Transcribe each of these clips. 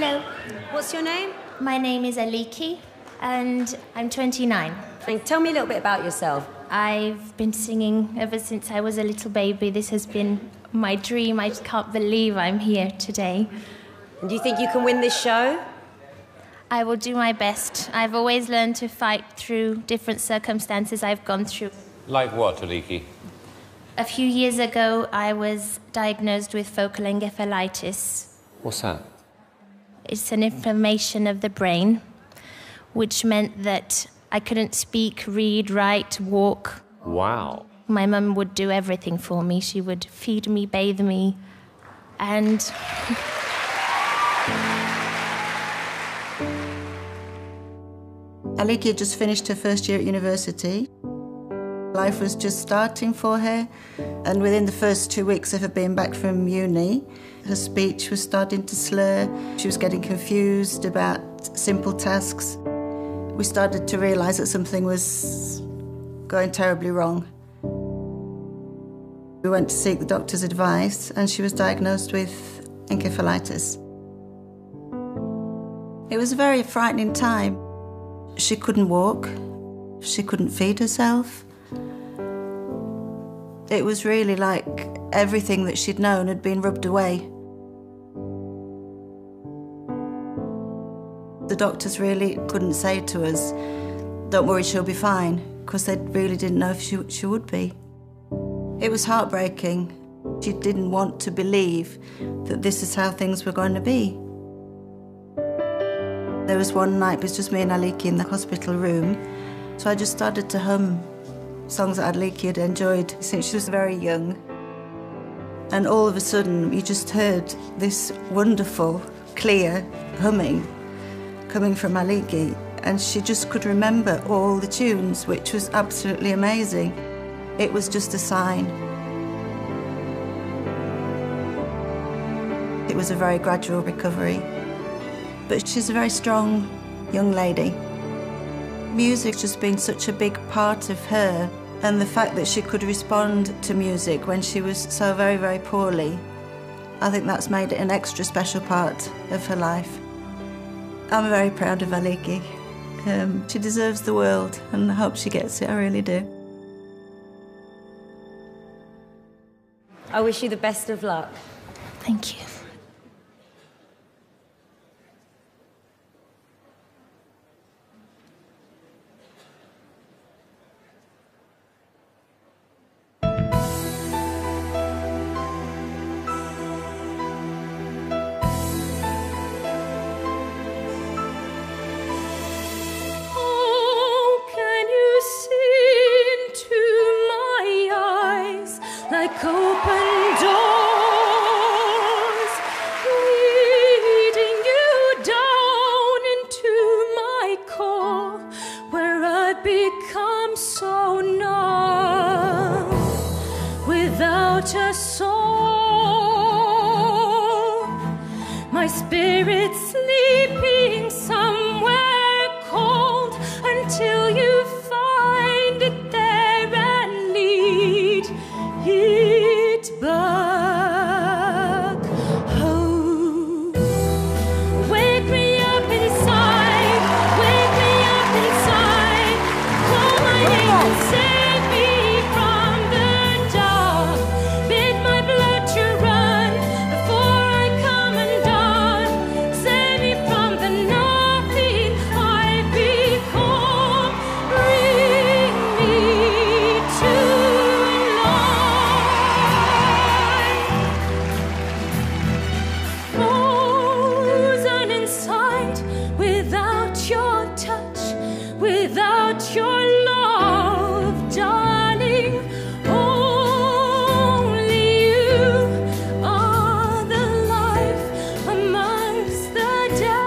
Hello. What's your name? My name is Aliki, and I'm 29. And tell me a little bit about yourself. I've been singing ever since I was a little baby. This has been my dream. I just can't believe I'm here today. And do you think you can win this show? I will do my best. I've always learned to fight through different circumstances I've gone through. Like what, Aliki? A few years ago, I was diagnosed with focal encephalitis. What's that? It's an inflammation of the brain, which meant that I couldn't speak, read, write, walk. Wow. My mum would do everything for me. She would feed me, bathe me, and... Aliki had just finished her first year at university. Life was just starting for her, and within the first 2 weeks of her being back from uni, her speech was starting to slur. She was getting confused about simple tasks. We started to realise that something was going terribly wrong. We went to seek the doctor's advice, and she was diagnosed with encephalitis. It was a very frightening time. She couldn't walk, she couldn't feed herself. It was really like everything that she'd known had been rubbed away. The doctors really couldn't say to us, "Don't worry, she'll be fine," because they really didn't know if she would be. It was heartbreaking. She didn't want to believe that this is how things were going to be. There was one night, it was just me and Aliki in the hospital room, so I just started to hum songs that Aliki had enjoyed since she was very young. And all of a sudden, you just heard this wonderful, clear humming coming from Aliki, and she just could remember all the tunes, which was absolutely amazing. It was just a sign. It was a very gradual recovery. But she's a very strong young lady. Music's just been such a big part of her, and the fact that she could respond to music when she was so very, very poorly, I think that's made it an extra special part of her life. I'm very proud of Aliki. She deserves the world, and I hope she gets it, I really do. I wish you the best of luck. Thank you. Like open doors, leading you down into my core, where I become so numb, without a soul, my spirit sleeping somewhere cold, until you find it there and lead it back home. Wake me up inside, wake me up inside, call my name and save me from the dark. Bid my blood to run before I come undone. Save me from the nothing I become. Bring me to frozen inside, without your touch, without your love, darling. Only you are the life amongst the dead.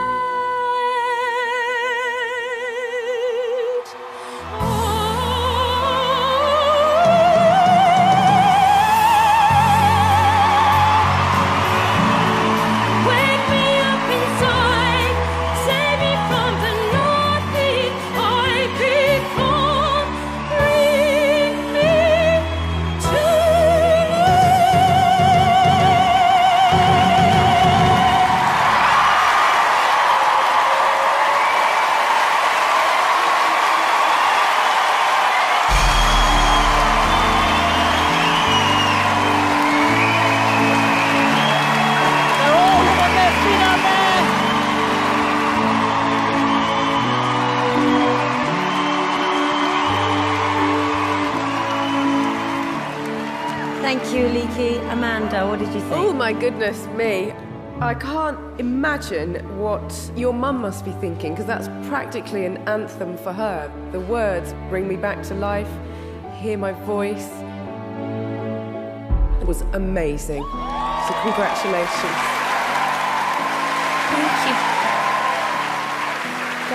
Wake me up inside, save me from the nothing I become. Leakey. Amanda, what did you think? Oh my goodness me. I can't imagine what your mum must be thinking, because that's practically an anthem for her. The words bring me back to life, hear my voice. It was amazing. So congratulations. Thank you.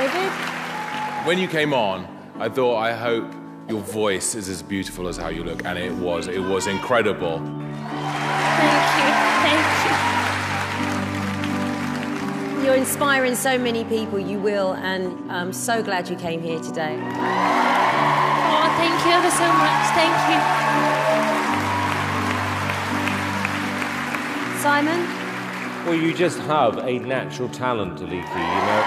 David? When you came on, I thought, I hope your voice is as beautiful as how you look, and it was. It was incredible. Thank you. Thank you. You're inspiring so many people, you will, and I'm so glad you came here today. Oh, thank you ever so much. Thank you. Simon? Well, you just have a natural talent, Leakey. You know,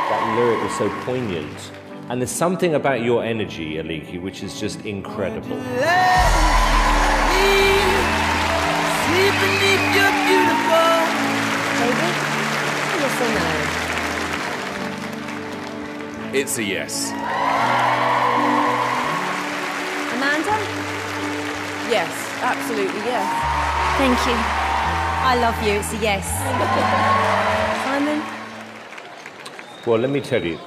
that lyric was so poignant. And there's something about your energy, Leakey, which is just incredible. David? Yes or no? It's a yes. Amanda? Yes, absolutely yes. Thank you. I love you, it's a yes. Simon? Well, let me tell you.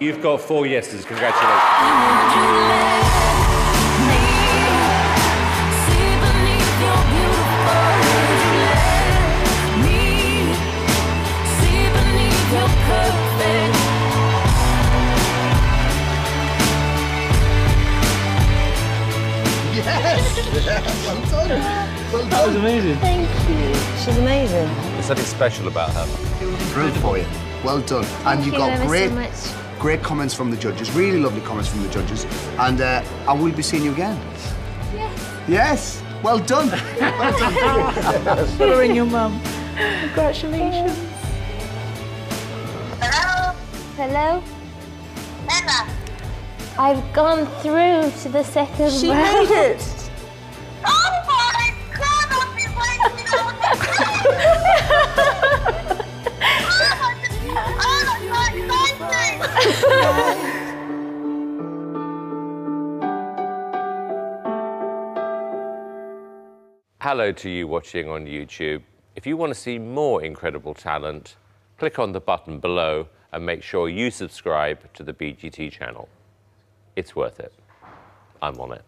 You've got 4 yeses. Congratulations. That was amazing. Thank you. She's amazing. There's something special about her. It was brilliant for you. Well done. And you got ever great, so much. great comments from the judges. Really lovely comments from the judges. And I will be seeing you again. Yes. Yes. Well done. Well done. Following your mum. Congratulations. Hello? Hello? Emma? I've gone through to the second round. She made it. Oh my God, I've been waiting all the time. Oh, that's so exciting. Hello to you watching on YouTube. If you want to see more incredible talent, click on the button below and make sure you subscribe to the BGT channel. It's worth it. I'm on it.